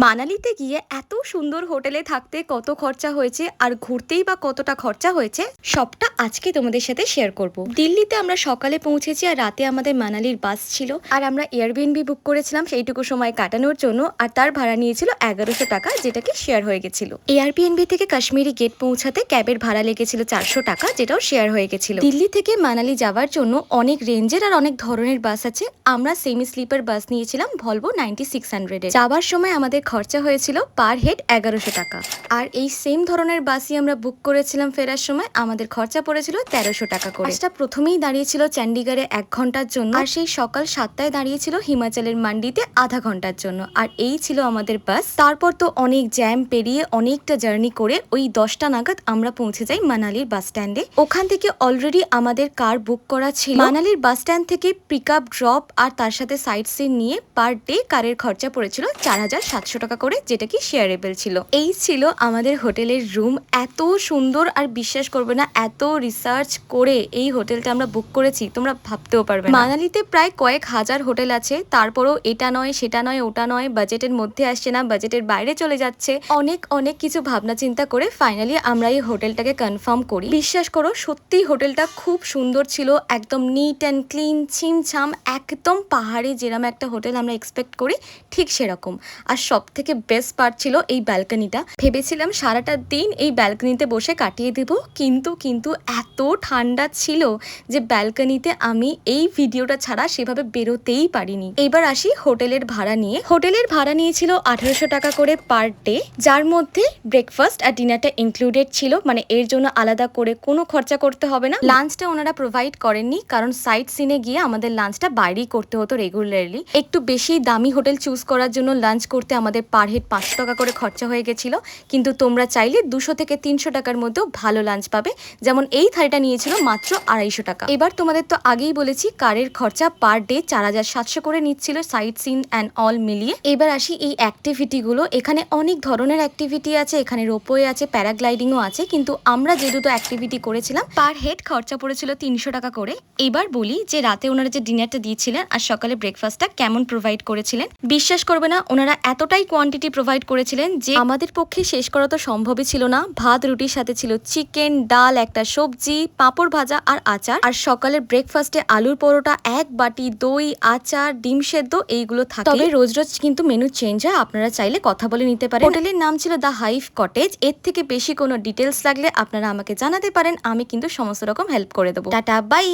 মানালিতে গিয়ে এত সুন্দর হোটেলে থাকতে কত খরচা হয়েছে আর ঘুরতেই বা কতটা খরচা হয়েছে সবটা আজকে তোমাদের সাথে শেয়ার করব। দিল্লিতে আমরা সকালে পৌঁছেছি আর রাতে আমাদের মানালির বাস ছিল আর আমরা এয়ারবিএনবি বুক করেছিলাম সেইটুকু সময় কাটানোর জন্য আর তার ভাড়া নিয়েছিল 1100 টাকা, যেটাকে শেয়ার হয়ে গেছিল। এয়ারবিএনবি থেকে কাশ্মীরি গেট পৌঁছাতে ক্যাবের ভাড়া লেগেছিল 400 টাকা, যেটাও শেয়ার হয়ে গেছিল। দিল্লি থেকে মানালি যাওয়ার জন্য অনেক রেঞ্জের আর অনেক ধরনের বাস আছে। আমরা সেমি স্লিপার বাস নিয়েছিলাম ভলভো 9600 এর। যাওয়ার সময় আমাদের খরচা হয়েছিল পার হেড 1100 টাকা। আর এই সেম ধরনের বাসই আমরা বুক করেছিলাম ফেরার সময়, আমাদের খরচা পড়েছিল 1300 টাকা করে। বাসটা প্রথমেই দাঁড়িয়েছিল চণ্ডীগড়ে 1 ঘন্টার জন্য আর সেই সকাল 7টায় দাঁড়িয়েছিল হিমাচলের মান্ডিতে আধা ঘন্টার জন্য। আর এই ছিল আমাদের বাস। তারপর তো অনেক জ্যাম পেরিয়ে অনেকটা জার্নি করে ওই 10টা নাগাদ আমরা পৌঁছে যাই মানালির বাস স্ট্যান্ডে। ওখান থেকে অলরেডি আমাদের কার বুক করা ছিল। মানালির বাস স্ট্যান্ড থেকে পিক আপ ড্রপ আর তার সাথে সাইট সিন নিয়ে পার ডে কারের খরচা পড়েছিল 4700 টাকা করে, যেটা কি শেয়ারেবল ছিল। এই ছিল আমাদের হোটেলের রুম। এত সুন্দর, আর বিশ্বাস করবে না এত রিসার্চ করে এই হোটেলটা আমরা বুক করেছি তোমরা ভাবতেও পারবে না। মানালিতে প্রায় কয়েক হাজার হোটেল আছে, তারপরও এটা নয় সেটা নয় ওটা নয়, বাজেটের মধ্যে আসছে না, বাজেটের বাইরে চলে যাচ্ছে, অনেক অনেক কিছু ভাবনা চিন্তা করে ফাইনালি আমরা এই হোটেলটাকে কনফার্ম করি। বিশ্বাস করো সত্যি হোটেলটা খুব সুন্দর ছিল, একদম নিট অ্যান্ড ক্লিন, ছিমছাম, একদম পাহাড়ে যেরকম একটা হোটেল আমরা এক্সপেক্ট করি ঠিক সেরকম। আর সব থেকে বেস্ট পার্ট ছিল এই ব্যালকনিটা। ভেবেছিলাম সারাটা দিন এই ব্যালকনিতে বসে কাটিয়ে দেব, কিন্তু এত ঠান্ডা ছিল যে ব্যালকনিতে আমি এই ভিডিওটা ছাড়া সেভাবে বেরোতেই পারিনি। এবার আসি হোটেলের ভাড়া নিয়ে। হোটেলের ভাড়া নিয়েছিল 1800 টাকা করে পার ডে, যার মধ্যে ব্রেকফাস্ট আর ডিনারটা ইনক্লুডেড ছিল, মানে এর জন্য আলাদা করে কোনো খরচা করতে হবে না। লাঞ্চটা ওনারা প্রোভাইড করেননি, কারণ সাইট সিনে গিয়ে আমাদের লাঞ্চটা বাইরেই করতে হতো রেগুলারলি। একটু বেশি দামি হোটেল চুজ করার জন্য লাঞ্চ করতে আমাদের পার হেড 500 টাকা করে খরচা হয়ে গেছিল, কিন্তু তোমরা চাইলে 200 থেকে 300 টাকার মধ্যেও ভালো লাঞ্চ পাবে। যেমন এই থালিটা নিয়েছিল মাত্র 250 টাকা। এবার তোমাদের তো আগেই বলেছি কারের খরচা পার ডে 4700 করে নিচ্ছিল সাইট সিন অ্যান্ড অল মিলিয়ে। এবার আসি এই অ্যাক্টিভিটি গুলো। এখানে অনেক ধরনের অ্যাক্টিভিটি আছে, এখানে রোপওয়ে আছে, প্যারাগ্লাইডিংও আছে, কিন্তু আমরা যে দুটো অ্যাক্টিভিটি করেছিলাম পার হেড খরচা পড়েছিল 300 টাকা করে। এবার বলি যে রাতে ওনারা যে ডিনারটা দিয়েছিলেন আর সকালে ব্রেকফাস্টটা কেমন প্রোভাইড করেছিলেন। বিশ্বাস করবে না, ওনারা এতটাই কোয়ান্টিটি প্রোভাইড করেছিলেন যে আমাদের পক্ষে শেষ করা তো সম্ভবই ছিল না। ভাত রুটির সাথে ছিল চিকেন, ডাল, একটা সবজি, পাঁপড় ভাজা আর আচার। আর সকালের ব্রেকফাস্টে আলুর পরোটা, 1 বাটি দই, আচার, ডিম সেদ্ধ, এইগুলো থাকে। তবে রোজ রোজ কিন্তু মেনু চেঞ্জ হয়, আপনারা চাইলে কথা বলে নিতে পারেন। হোটেলের নাম ছিল দ্য হাইভ কটেজ। এর থেকে বেশি কোনো ডিটেলস লাগলে আপনারা আমাকে জানাতে পারেন, আমি কিন্তু সমস্ত রকম হেল্প করে দেবো। Tata, by.